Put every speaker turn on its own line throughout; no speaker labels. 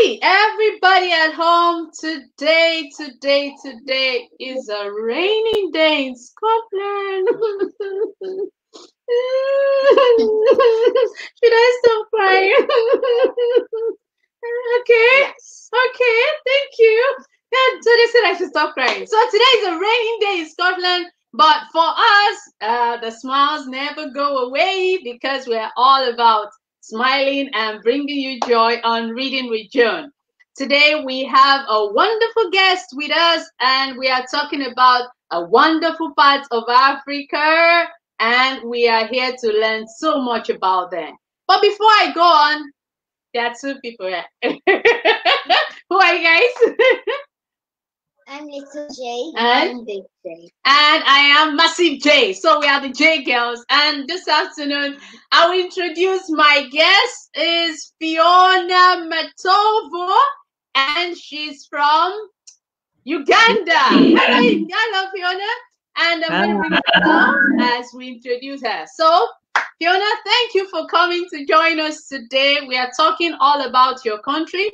Hi, everybody at home. Today is a raining day in Scotland. Should I stop crying? Okay,
Yes.
okay, thank you. Yeah, so they said I should stop crying. So today is a raining day in Scotland, but for us, the smiles never go away because we're all about smiling and bringing you joy on Reading with Joan. Today we have a wonderful guest with us, and we are talking about a wonderful part of Africa, and we are here to learn so much about them. But before I go on, there are two people here. Who are you guys?
I'm Little J.
And?
I'm Big J.
And I am Massive J. So we are the Jgirls. And this afternoon, I will introduce my guest is Pheona Matovu, and she's from Uganda. Hello, Pheona. And I'm going to bring her down as we introduce her. So, Pheona, thank you for coming to join us today. We are talking all about your country.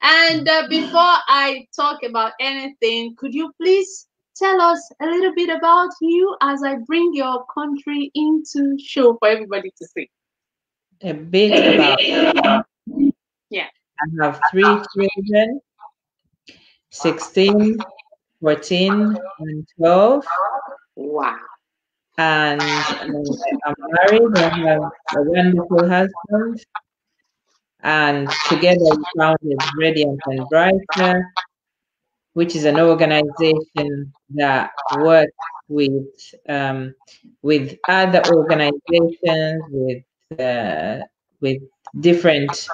And before I talk about anything, could you please tell us a little bit about you as I bring your country into show for everybody to see?
A bit about.
Yeah.
I have 3 children, 16, 14, and 12.
Wow.
And I'm married. I have a wonderful husband. And together we founded Radiant and Brighter, which is an organization that works with other organizations, with different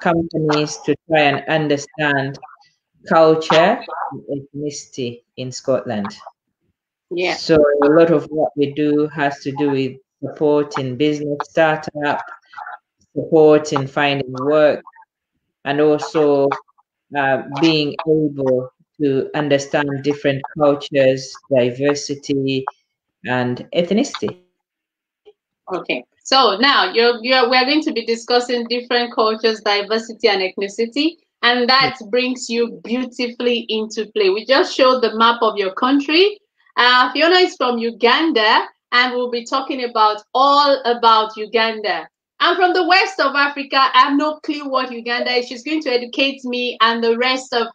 companies to try and understand culture and ethnicity in Scotland.
Yeah.
So a lot of what we do has to do with supporting business startup, supporting finding work, and also being able to understand different cultures, diversity, and ethnicity.
Okay. So now we're going to be discussing different cultures, diversity, and ethnicity. And that brings you beautifully into play. We just showed the map of your country. Pheona is from Uganda, and we'll be talking about all about Uganda. I'm from the west of Africa. I have no clue what Uganda is. She's going to educate me and the rest of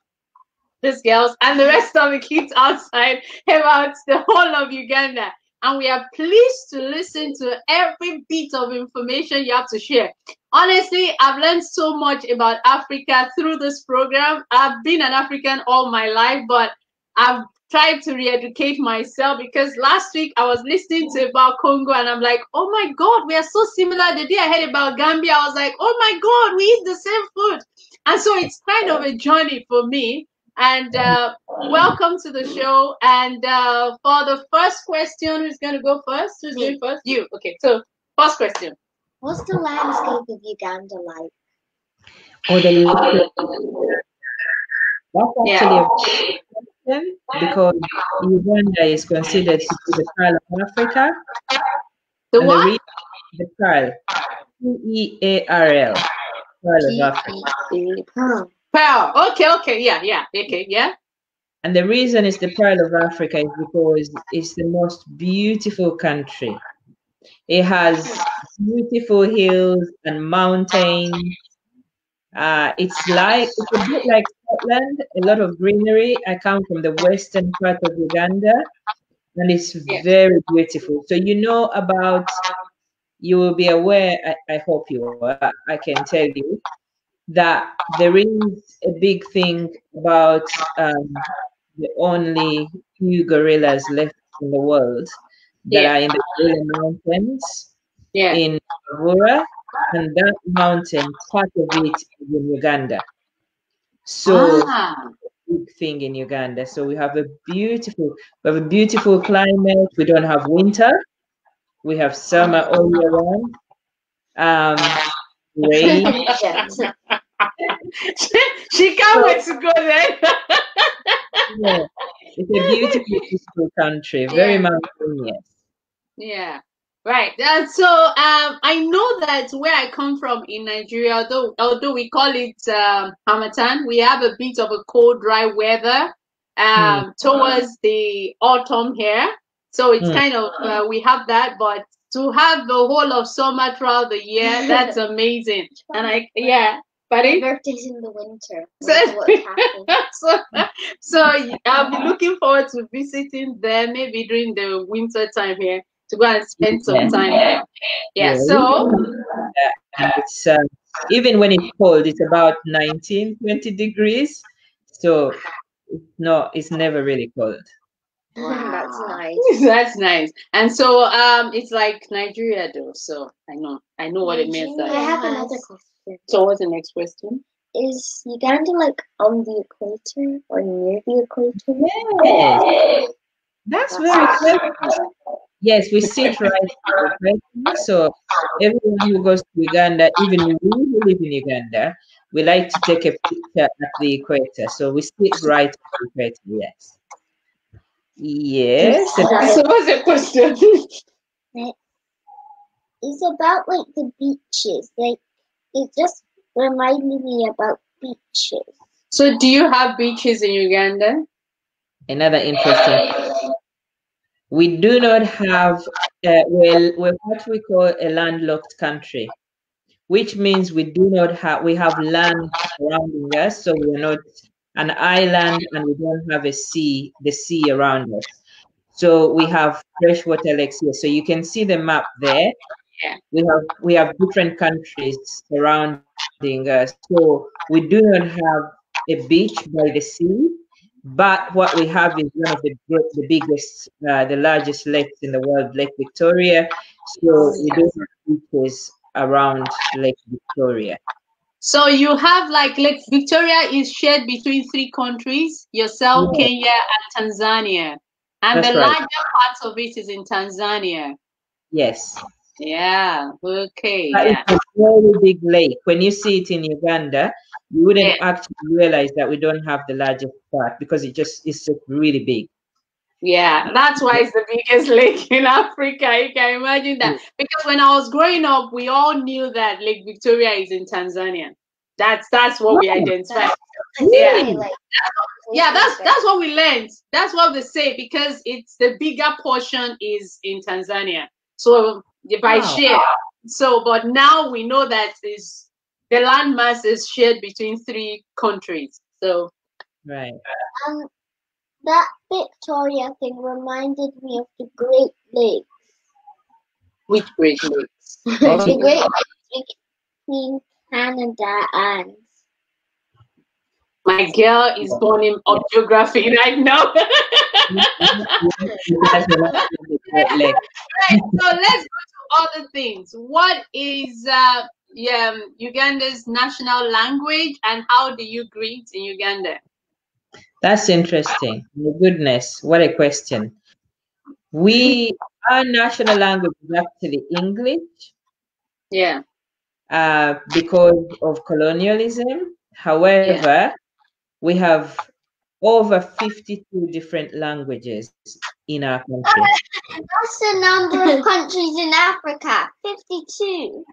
these girls and the rest of the kids outside about the whole of Uganda. And we are pleased to listen to every bit of information you have to share. Honestly, I've learned so much about Africa through this program. I've been an African all my life, but I've tried to re-educate myself because last week I was listening to about Congo and I'm like, oh my God, we are so similar. The day I heard about Gambia, I was like, oh my God, we eat the same food. And so it's kind of a journey for me. And welcome to the show. And for the first question, who's going to go first? Who's going first? You. Okay. So first question.
What's the landscape of Uganda like?
Oh, that's actually a question because Uganda is considered to be the Pearl of Africa.
The what?
The Pearl. Pearl. Pearl of Africa.
Pearl. Okay. Yeah. Okay. Yeah.
And the reason it's the Pearl of Africa is because it's the most beautiful country. It has beautiful hills and mountains. It's a bit like Scotland, a lot of greenery. I come from the western part of Uganda, and it's very beautiful. So you will be aware, I hope you are, I can tell you, that there is a big thing about the only few gorillas left in the world that are in the Gorilla Mountains in Avura, and that mountain, part of it is in Uganda. So big thing in Uganda. So we have a beautiful climate. We don't have winter. We have summer all year round. Rain.
She can't wait to go there.
Yeah, it's a beautiful country, very mountainous.
Yeah. Right. So I know that where I come from in Nigeria, although we call it Hamatan, we have a bit of a cold, dry weather towards the autumn here. So it's kind of we have that, but to have the whole of summer throughout the year, that's amazing. And but
My birthday's in the winter.
so I'll be looking forward to visiting there maybe during the winter time here to go and spend some time there. Yeah. So
and it's even when it's cold, it's about 19, 20 degrees. So it's never really cold.
Wow. That's nice.
That's nice. And so it's like Nigeria though, so I know what it means.
I have another question.
So what's the next question?
Is Uganda like on the equator or near the equator?
Yes. That's very clever. Yes, we sit right now. So everyone who goes to Uganda, even we who live in Uganda, we like to take a picture at the equator. So we sit right at the equator, yes. Yes.
So what's the question?
It's about like the beaches. Like it just reminded me about beaches.
So do you have beaches in Uganda?
Another interesting. We do not have we're what we call a landlocked country, which means we have land surrounding us, so we're not an island and we don't have the sea around us. So we have freshwater lakes here. So you can see the map there.
Yeah.
We have different countries surrounding us. So we do not have a beach by the sea, but what we have is one of the biggest, the largest lakes in the world, Lake Victoria. So we do have beaches around Lake Victoria.
So you have like Lake Victoria is shared between 3 countries, yourself, Kenya, and Tanzania. And the larger part of it is in Tanzania.
Yes.
Yeah. Okay.
It's a very big lake. When you see it in Uganda, you wouldn't actually realize that we don't have the largest part because it's just really big.
Yeah, that's why it's the biggest lake in Africa. You can imagine that. Because when I was growing up, we all knew that Lake Victoria is in Tanzania. That's what we identified. That's what we learned. That's what they say because it's the bigger portion is in Tanzania. So by share. So but now we know that the landmass is shared between 3 countries. So
right.
That Victoria thing reminded me of the Great Lakes.
Which Great Lakes?
The Great Lakes between Canada and.
My girl is burning up geography right now. Right, so let's go to other things. What is Uganda's national language and how do you greet in Uganda?
That's interesting. My goodness, what a question. Our national language is actually English.
Yeah.
Because of colonialism. However, we have over 52 different languages in our country.
That's the number of countries in Africa. 52.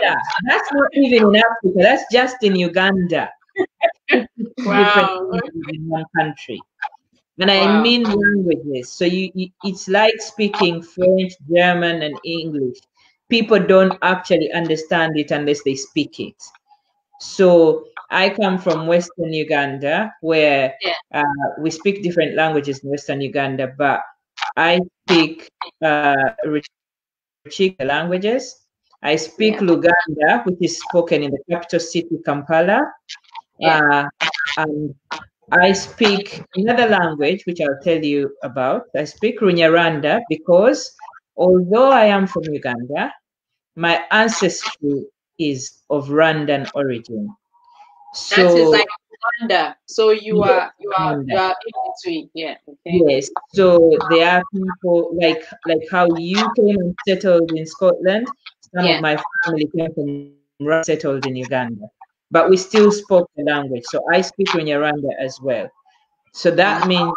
Yeah, that's not even in Africa. That's just in Uganda.
Wow.
In one country. And I mean languages. So it's like speaking French, German, and English. People don't actually understand it unless they speak it. So I come from Western Uganda, where we speak different languages in Western Uganda, but I speak Ruchiga languages. I speak Luganda, which is spoken in the capital city, Kampala. And I speak another language, which I'll tell you about. I speak Runyarwanda because although I am from Uganda, my ancestry is of Rwandan origin. So
that is like Rwanda. So you are in between. Yeah. Okay.
Yes. So there are people like how you came and settled in Scotland. Some of my family came from Rwanda, settled in Uganda. But we still spoke the language. So I speak Runyarwanda as well. So that means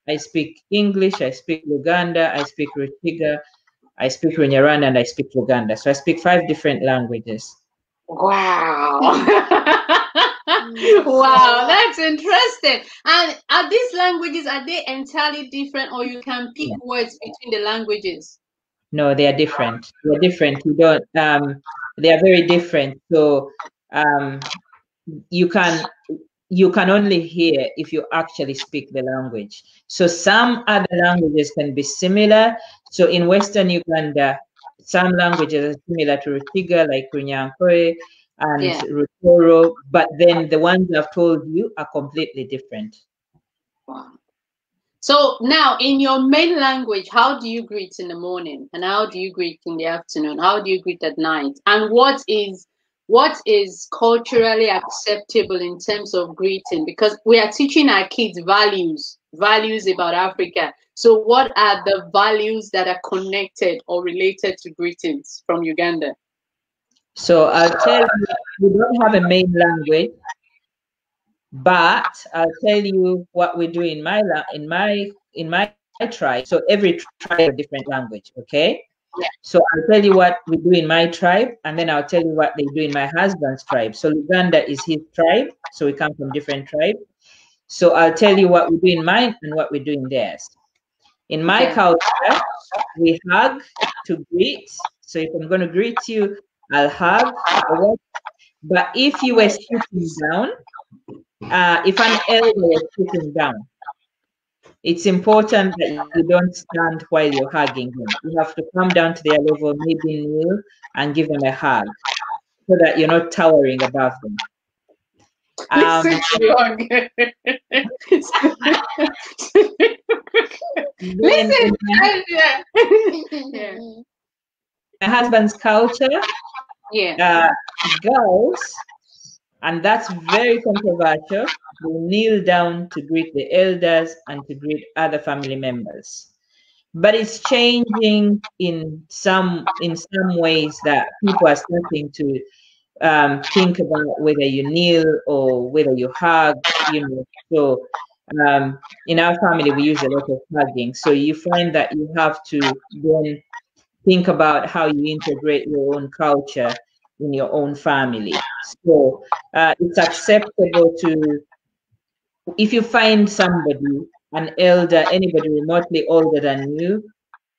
I speak English, I speak Luganda, I speak Ruchiga, I speak Runyarwanda, and I speak Luganda. So I speak 5 different languages.
Wow. Wow, that's interesting. And are these languages, are they entirely different, or you can pick words between the languages?
No, they are different. They are different. You don't they are very different. So you can only hear if you actually speak the language. So some other languages can be similar. So in Western Uganda, some languages are similar to Ruchiga, like Runyankore and Rutoro, but then the ones I've told you are completely different.
Wow. So now, in your main language, how do you greet in the morning, and how do you greet in the afternoon? How do you greet at night? And what is culturally acceptable in terms of greeting? Because we are teaching our kids values about Africa. So what are the values that are connected or related to greetings from Uganda?
So I'll tell you, we don't have a main language, but I'll tell you what we do in my tribe. So every tribe has a different language, okay?
Yeah.
So I'll tell you what we do in my tribe, and then I'll tell you what they do in my husband's tribe. So Uganda is his tribe, so we come from different tribes. So I'll tell you what we do in mine and what we do in theirs. In my culture, we hug to greet. So if I'm going to greet you, I'll hug. But if you were sitting down, if an elder was sitting down, it's important that you don't stand while you're hugging them. You have to come down to their level, maybe kneel and give them a hug so that you're not towering above them.
Listen to the hug. Listen.
My husband's culture, girls, and that's very controversial, will kneel down to greet the elders and to greet other family members. But it's changing in some ways that people are starting to think about whether you kneel or whether you hug, So in our family, we use a lot of hugging. So you find that you have to then think about how you integrate your own culture in your own family. So it's acceptable to, if you find somebody, an elder, anybody remotely older than you,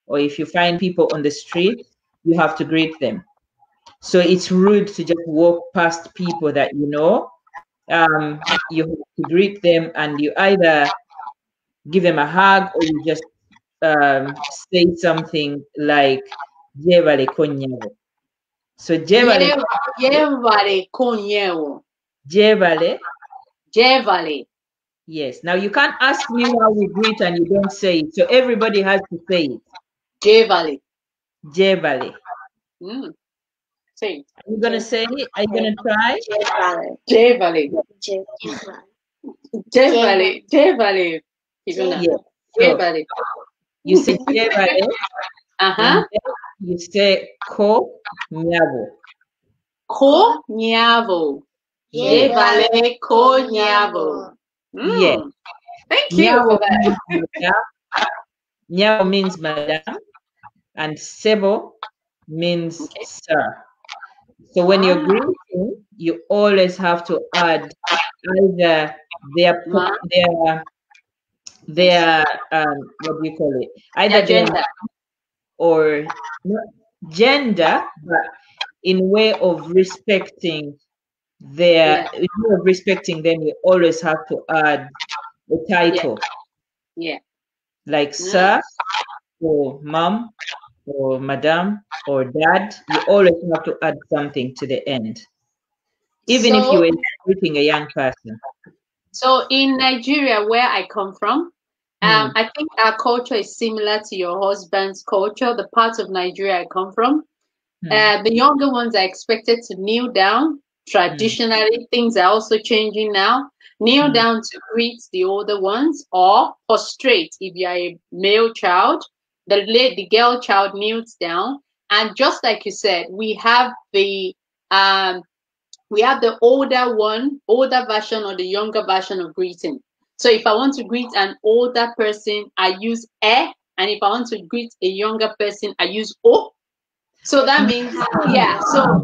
or if you find people on the street, you have to greet them. So it's rude to just walk past people that you know. You have to greet them, and you either give them a hug or you just say something like "Jebale konyewo." So Jebale
konyewo.
Jebale. Yes. Now you can't ask me how we greet and you don't say it. So everybody has to say it. Jebale.
Say it.
Are you gonna say it? Are you gonna try?
Jebale. Jebale.
Yes. So you say Jebale. And then you say ko nyavo.
Ko nyavo. Jebale ko nyavo.
Yes.
Thank you for that.
Nyavo means madam, and sebo means sir. So when you're greeting, you always have to add either their what do you call it? Either gender or gender, but in way of respecting them, you always have to add a title. Like sir or mom or madam or dad. You always have to add something to the end, even if you were greeting a young person.
So in Nigeria, where I come from, I think our culture is similar to your husband's culture, the part of Nigeria I come from. The younger ones are expected to kneel down. Traditionally, things are also changing now. Kneel down to greet the older ones, or prostrate if you are a male child. The girl child kneels down, and just like you said, we have the older version or the younger version of greeting. So if I want to greet an older person, I use e, and if I want to greet a younger person, I use o. So that means, yeah,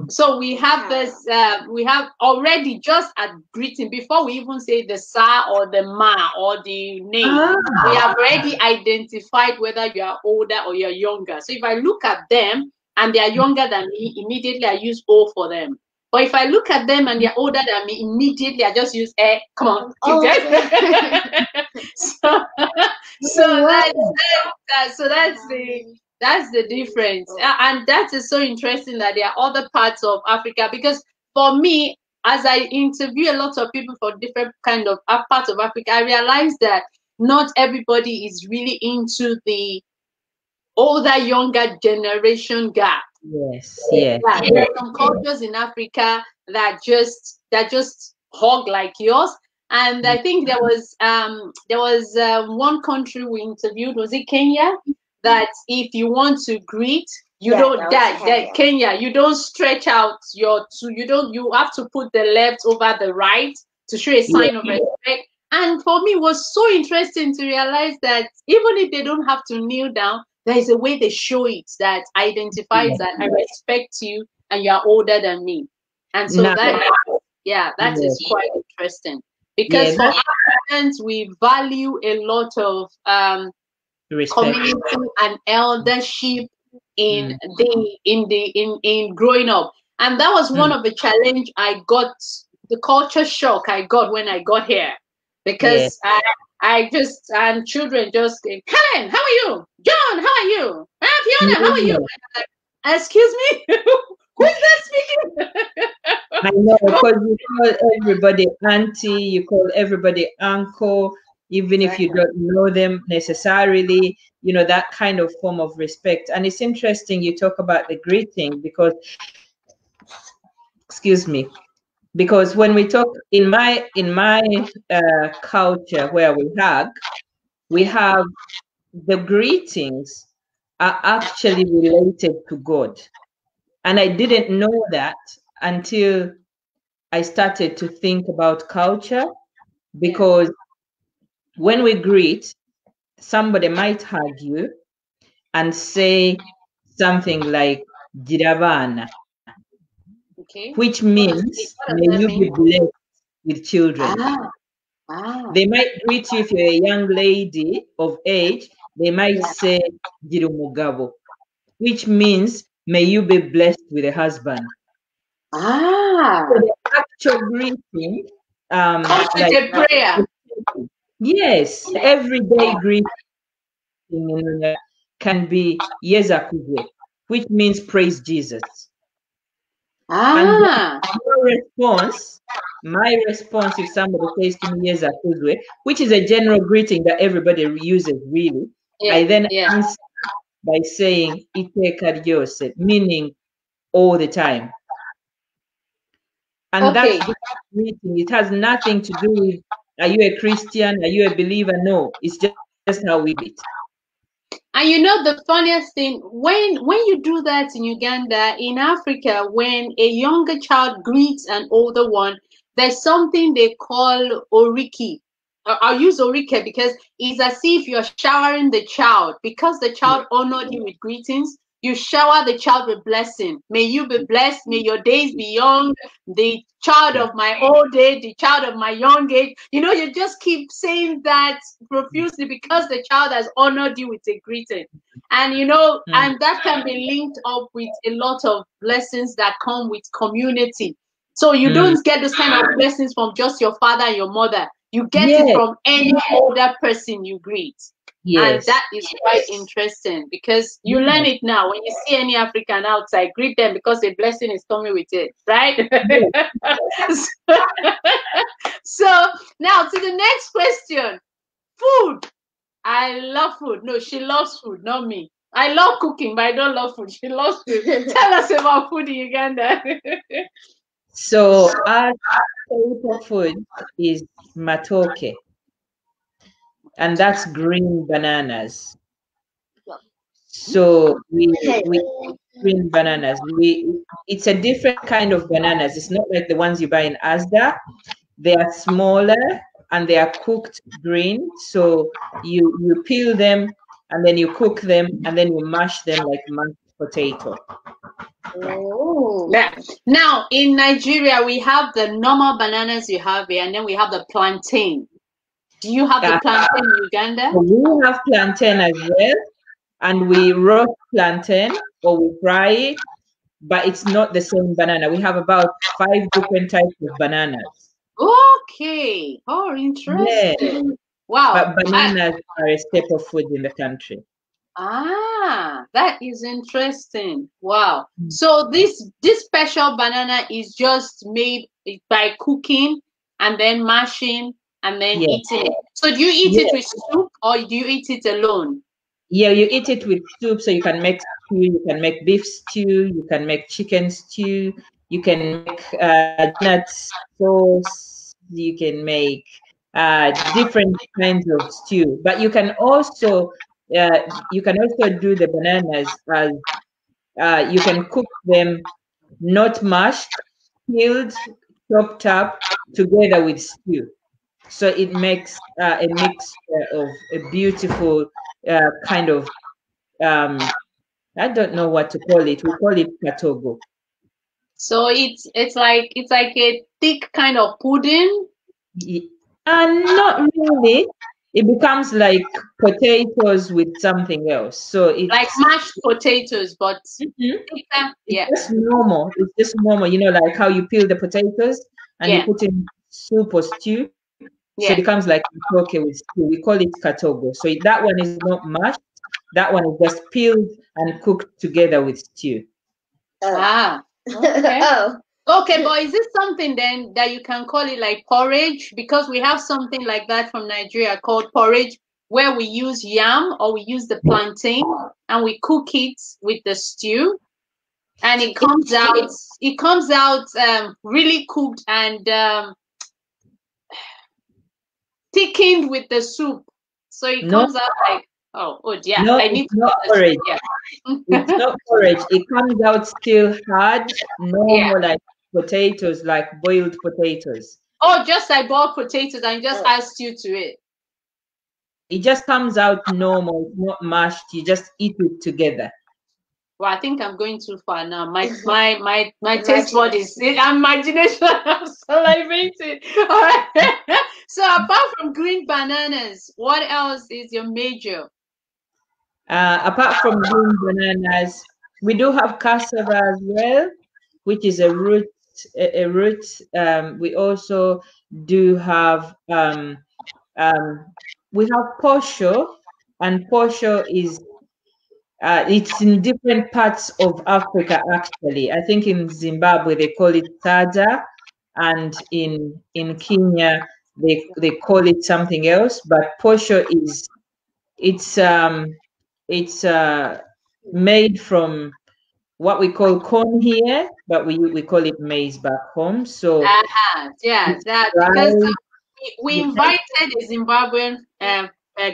so we have this, we have already just at greeting, before we even say the sa or the ma or the name, we have already identified whether you are older or you're younger. So if I look at them and they are younger than me, immediately I use o for them. But if I look at them and they're older than me, immediately I just use eh. Come on, so that's the difference. And that is so interesting that there are other parts of Africa, because for me, as I interview a lot of people for different kind of parts of Africa, I realized that not everybody is really into the older younger generation gap.
Yes,
There are some cultures in Africa that just hug like yours. And I think there was one country we interviewed, was it Kenya? That if you want to greet, you don't Kenya, you don't stretch out you have to put the left over the right to show a sign of respect. And for me, it was so interesting to realize that even if they don't have to kneel down, there is a way they show it that identifies that I respect you and you are older than me. And so that is quite interesting, because for Africans, we value a lot of community and eldership in growing up. And that was one of the challenge I got, the culture shock I got when I got here, because I just, and children just say, Helen, how are you? John, how are you? Pheona, how are you? Excuse me? Who is that speaking?
I know, because you call everybody auntie, you call everybody uncle, even if you don't know them necessarily, you know, that kind of form of respect. And it's interesting you talk about the greeting, because, excuse me, because when we talk in my culture where we have the greetings are actually related to God. And I didn't know that until I started to think about culture, because when we greet, somebody might hug you and say something like Jirabana, which means may you be blessed with children. They might greet you if you're a young lady of age, they might say Jirumugabo, which means may you be blessed with a husband. So the actual greeting,
like a prayer.
Yes, everyday greeting can be Yezakuzwe, which means praise Jesus. And my response, if somebody says to me Yezakuzwe, which is a general greeting that everybody uses really, I then answer by saying Iteka Ryose, meaning all the time. And that's the greeting. It has nothing to do with, are you a Christian? Are you a believer? No, it's just how we greet.
And you know the funniest thing, when you do that in Uganda, in Africa, when a younger child greets an older one, there's something they call oriki. I'll use orike because it's as if you're showering the child, because the child honored you with greetings. You shower the child with blessing. May you be blessed. May your days be young. The child of my old age, the child of my young age. You know, you just keep saying that profusely because the child has honored you with a greeting. And, you know, and that can be linked up with a lot of blessings that come with community. So you don't get those kind of blessings from just your father and your mother. You get it from any older person you greet. And that is quite interesting, because you learn it now. When you see any African outside, greet them because a blessing is coming with it, right? So now to the next question. Food. I love food. No, she loves food, not me. I love cooking, but I don't love food. She loves food. Tell us about food in Uganda.
So our favorite food is matoke, and that's green bananas. So we green bananas. It's a different kind of bananas. It's not like the ones you buy in Asda. They are smaller, and they are cooked green. So you peel them and then you cook them and then you mash them like mashed potato.
Oh.
Yeah. Now in Nigeria we have the normal bananas you have here, and then we have the plantain. Do you have the plantain in Uganda?
We have plantain as well, and we roast plantain or we fry it, but it's not the same banana. We have about 5 different types of bananas.
Okay. Oh,
Yeah,
interesting. Wow.
but bananas are a staple food in the country.
That is interesting. Wow. So this special banana is just made by cooking and then mashing and then
Yeah.
eating it. So do you eat it with soup or do you eat it alone?
Yeah, you eat it with soup, so you can make stew, you can make beef stew, you can make chicken stew, you can make nuts sauce, you can make different kinds of stew. But you can also do the bananas as you can cook them not mashed, peeled, chopped up together with stew. So it makes a mixture of a beautiful kind of I don't know what to call it. We call it katogo.
So it's like a thick kind of pudding.
And not really. It becomes like potatoes with something else. So it's
like mashed potatoes, but
it's just normal. It's just normal. You know, like how you peel the potatoes and you put in soup or stew. So it becomes like matoke with stew. We call it katogo. So that one is not mashed. That one is just peeled and cooked together with stew.
Okay.
Oh.
Okay, but is this something then that you can call it like porridge? Because we have something like that from Nigeria called porridge, where we use yam or we use the plantain and we cook it with the stew, and it comes out really cooked and thickened with the soup. So it comes out like yeah.
No,
I need
it's
to
not
do this.
porridge.
Yeah.
It's not porridge. It comes out still hard, normal like potatoes, like boiled potatoes.
Oh, just like boiled potatoes and just add stew to it.
It just comes out normal. It's not mashed. You just eat it together.
Well, I think I'm going too far now. My taste bud is imagination. I'm salivating. All right. So apart from green bananas, what else is your major?
Apart from green bananas, we do have cassava as well, which is a root. A root. We also do have we have posho, and posho is it's in different parts of Africa. Actually, I think in Zimbabwe they call it tada, and in Kenya they call it something else. But posho is it's made from what we call corn here, but we call it maize back home. So
Because we invited a Zimbabwean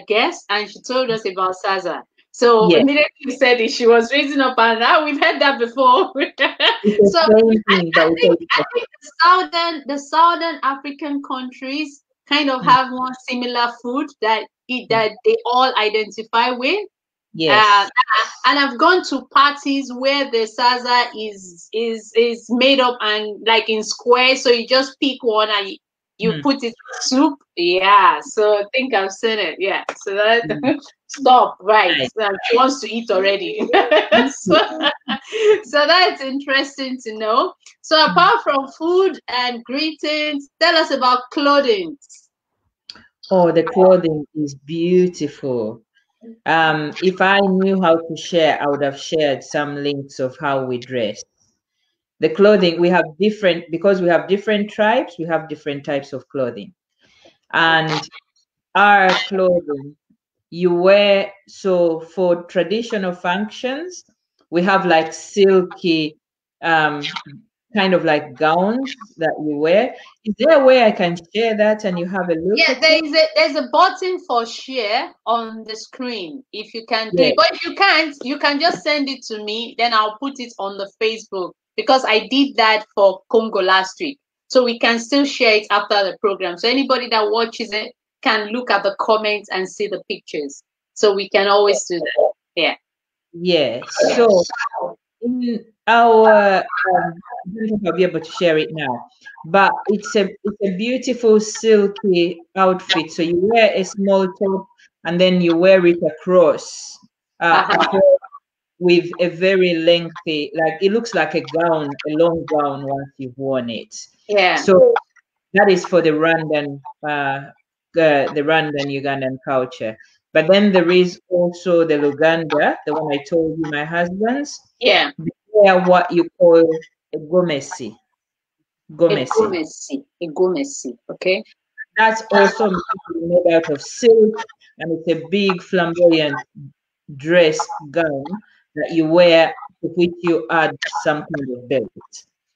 guest, and she told us about Saza. So immediately we said it, she was raising up, and now we've heard that before. So I think the southern African countries kind of have one similar food that they all identify with.
Yes.
And I've gone to parties where the salsa is made up and like in squares, so you just pick one and you put it in soup. Yeah, so I think I've seen it. Yeah, so that stop right. She wants to eat already. So that's interesting to know. So apart from food and greetings, tell us about clothing.
Oh, the clothing is beautiful. If I knew how to share, I would have shared some links of how we dress. The clothing, we have different, because we have different tribes, we have different types of clothing. And our clothing, you wear, so for traditional functions, we have like silky, kind of like gowns that you wear. Is there a way I can share that and you have a look at it?
There's a button for share on the screen if you can do it. But if you can't, you can just send it to me, then I'll put it on the Facebook, because I did that for Congo last week. so we can still share it after the program. So anybody that watches it can look at the comments and see the pictures. So we can always do that. Yeah.
Yeah. So in our, I don't think I'll be able to share it now, but it's a beautiful silky outfit. So you wear a small top and then you wear it across, across with a very lengthy, like it looks like a gown, a long gown once you've worn it.
Yeah.
So that is for the Rwandan Ugandan culture. But then there is also the Luganda, the one I told you, my husband's.
Yeah.
They wear what you call a gomesi.
A gomesi. Okay.
That's also made out of silk, and it's a big flamboyant dress gown that you wear, to which you add some kind of belt.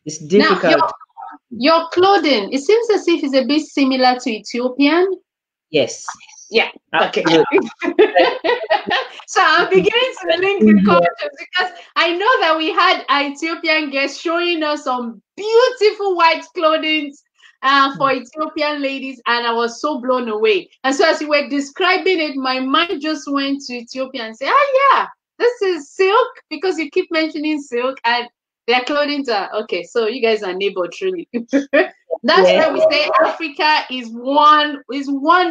It's difficult.
Now, your clothing, it seems as if it's a bit similar to Ethiopian.
Yes.
Yeah.
Absolutely.
Okay. So I'm beginning to link the cultures, because I know that we had Ethiopian guests showing us some beautiful white clothing for Ethiopian ladies, and I was so blown away. And so as you were describing it, my mind just went to Ethiopia and said, oh yeah, this is silk, because you keep mentioning silk, and their clothing are okay. So you guys are neighbor, truly. That's why we say Africa is one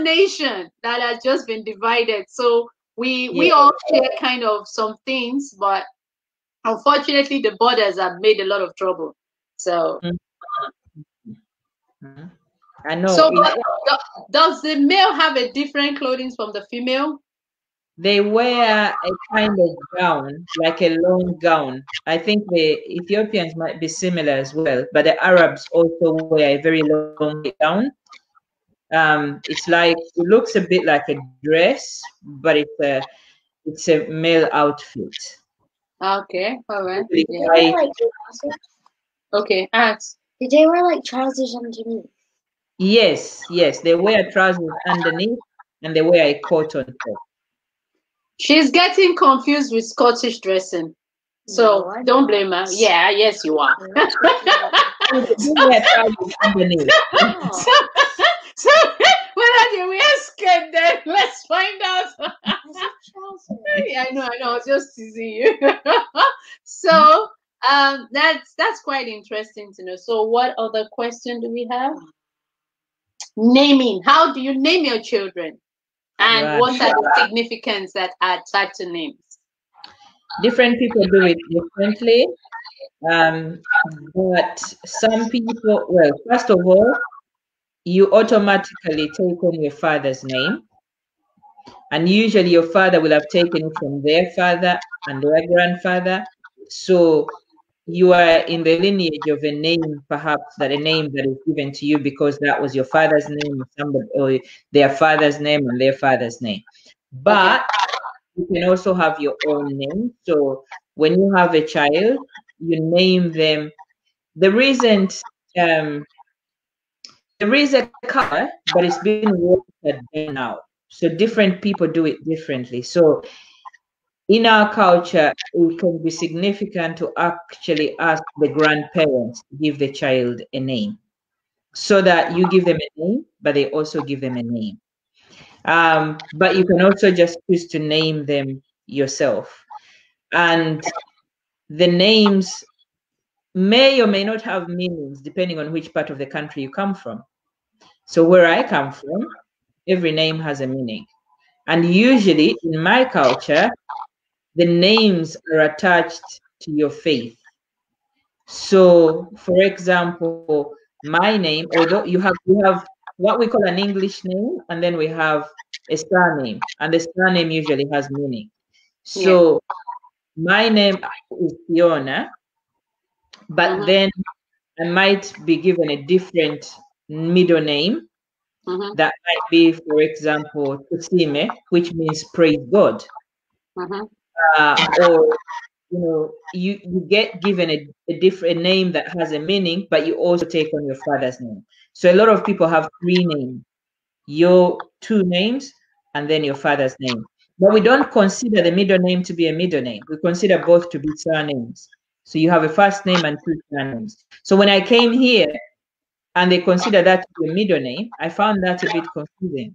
nation that has just been divided. So we all share kind of some things, but unfortunately the borders have made a lot of trouble. So
I know.
So does the male have a different clothing from the female?
They wear a kind of gown, like a long gown. I think the Ethiopians might be similar as well, but the Arabs also wear a very long gown. It's like, it looks a bit like a dress, but it's a male outfit.
Okay, all right. Okay, ask.
Did they wear like trousers underneath?
Yes, they wear trousers underneath, and they wear a coat on top.
She's getting confused with Scottish dressing. So don't blame her. Yeah, yes, you are. So whether they wear skirt, then let's find out. Yeah, I know. I was just teasing you. So that's quite interesting to know. So what other question do we have? Naming. How do you name your children? And what are the significance that are attached to names?
Different people do it differently. But some people, well, first of all, you automatically take on your father's name. And usually your father will have taken it from their father and their grandfather. So you are in the lineage of a name, perhaps that a name that is given to you because that was your father's name, or their father's name and their father's name. But you can also have your own name. So when you have a child, you name them. There isn't there is a color, but it's been watered down now. So different people do it differently. So in our culture, it can be significant to actually ask the grandparents to give the child a name, so that you give them a name, but they also give them a name. But you can also just choose to name them yourself. And the names may or may not have meanings depending on which part of the country you come from. So where I come from, every name has a meaning. And usually in my culture, the names are attached to your faith. So, for example, my name, although we have what we call an English name, and then we have a surname, and the surname usually has meaning. So my name is Pheona, but then I might be given a different middle name. That might be, for example, Tusime, which means praise God. Or you get given a different name that has a meaning, but you also take on your father's name. So a lot of people have three names: your two names and then your father's name. But we don't consider the middle name to be a middle name. We consider both to be surnames. So you have a first name and two surnames. So when I came here, and they consider that to be a middle name, I found that a bit confusing.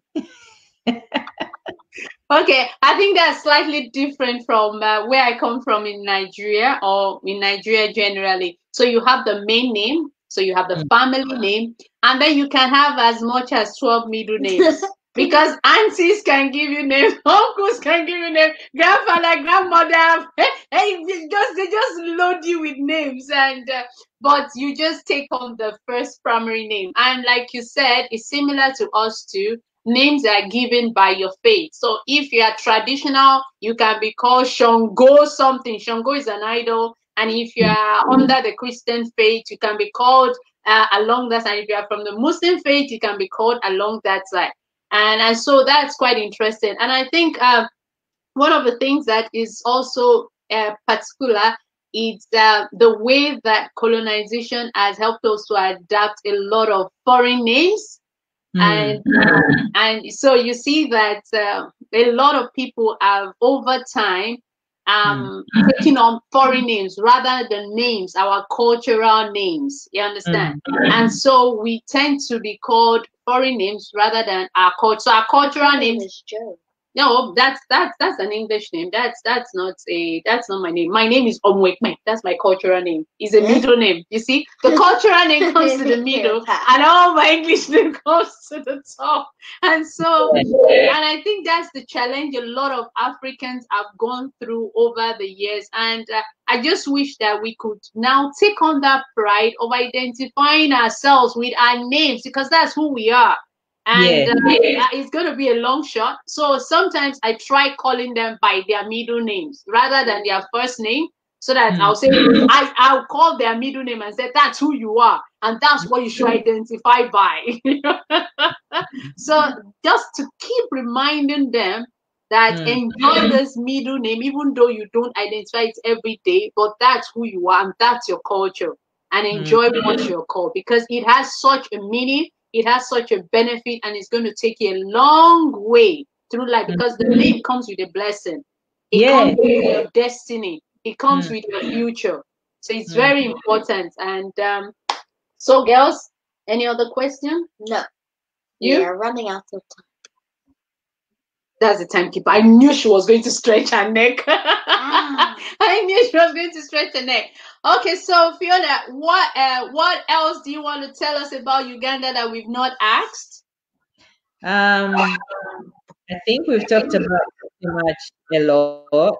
Okay, I think that's slightly different from where I come from in Nigeria, or in Nigeria generally. So you have the main name, so you have the family name, and then you can have as much as 12 middle names. Because aunties can give you names, uncles can give you names, grandfather, grandmother, they just load you with names, and but you just take on the first primary name. And like you said, it's similar to us too. Names are given by your faith. So if you are traditional, you can be called Shango something. Shango is an idol. And if you are under the Christian faith, you can be called along that side. If you are from the Muslim faith, you can be called along that side. And so that's quite interesting. And I think one of the things that is also particular is the way that colonization has helped us to adapt a lot of foreign names. And so you see that a lot of people have over time taken on foreign names rather than names, our cultural names. You understand? And so we tend to be called foreign names rather than our culture. So our cultural names is Joe. No, that's an English name. That's not my name. My name is Omwekme. That's my cultural name. It's a middle name. You see, the cultural name comes to the middle, and all my English name comes to the top. And so, and I think that's the challenge a lot of Africans have gone through over the years. And I just wish that we could now take on that pride of identifying ourselves with our names, because that's who we are. And it's going to be a long shot. So sometimes I try calling them by their middle names rather than their first name, so that I'll say, I'll call their middle name and say, that's who you are. And that's what you should identify by. So just to keep reminding them that enjoy this middle name, even though you don't identify it every day, but that's who you are and that's your culture. And enjoy what you're called, because it has such a meaning. It has such a benefit, and it's going to take you a long way through life, because the name comes with a blessing. It comes with your destiny. It comes with your future. So it's very important. And so, girls, any other question?
No.
You?
We are running out of time.
That's the timekeeper. I knew she was going to stretch her neck. I knew she was going to stretch her neck. Okay, so Pheona, what else do you want to tell us about Uganda that we've not asked?
I think we've talked about pretty much a lot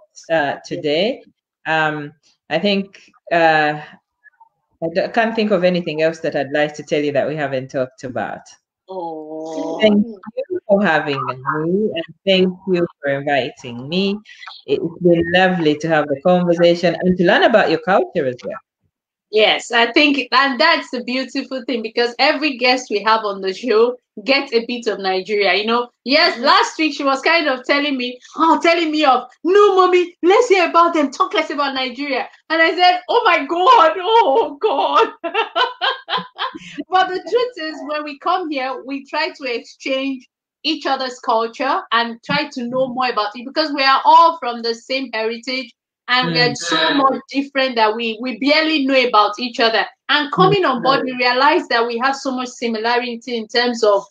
today. I think I can't think of anything else that I'd like to tell you that we haven't talked about.
Oh.
Thank you for having me, and thank you for inviting me. It's been lovely to have the conversation and to learn about your culture as well.
Yes, I think, and that's the beautiful thing, because every guest we have on the show gets a bit of Nigeria. You know, yes, last week she was kind of telling me of, no, mommy, let's hear about them, talk less about Nigeria. And I said, oh God. But the truth is, when we come here, we try to exchange each other's culture and try to know more about it, because we are all from the same heritage. And we are so much different that we barely know about each other. And coming on board, we realize that we have so much similarity in terms of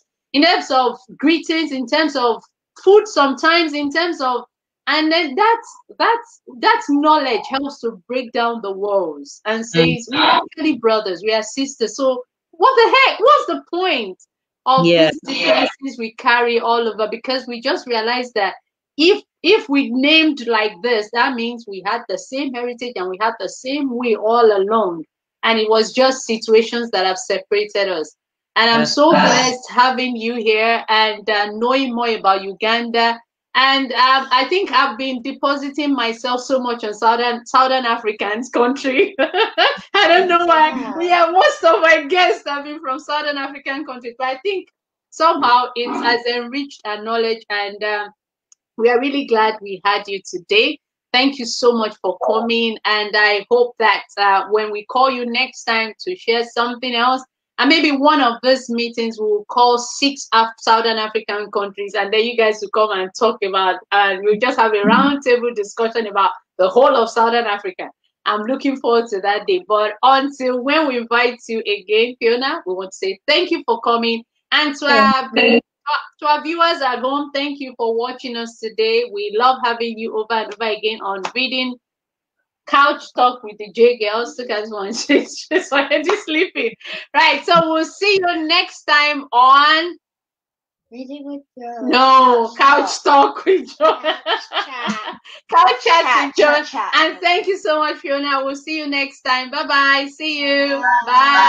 greetings, in terms of food, sometimes in terms of, and then that's knowledge helps to break down the walls and says we are actually brothers, we are sisters. So what the heck? What's the point of these differences we carry all over? Because we just realized that if we named like this, that means we had the same heritage and we had the same way all along. And it was just situations that have separated us. And I'm so blessed having you here and knowing more about Uganda. And I think I've been depositing myself so much on Southern African country. I don't know why. Yeah, most of my guests have been from Southern African countries. But I think somehow it has enriched our knowledge, and we are really glad we had you today. Thank you so much for coming. And I hope that when we call you next time to share something else, and maybe one of these meetings we'll call 6 Southern African countries, and then you guys will come and talk about, and we'll just have a roundtable discussion about the whole of Southern Africa. I'm looking forward to that day. But until when we invite you again, Pheona, we want to say thank you for coming. And to our viewers at home, thank you for watching us today. We love having you over and over again on Reading Couch Talk with the Jgirls. Look at one, she's already sleeping. Right, so we'll see you next time on
Reading with Joe.
No, Couch Talk with Joe. Couch Chat with Joe. And thank you so much, Pheona. We'll see you next time. Bye-bye. See you. Bye.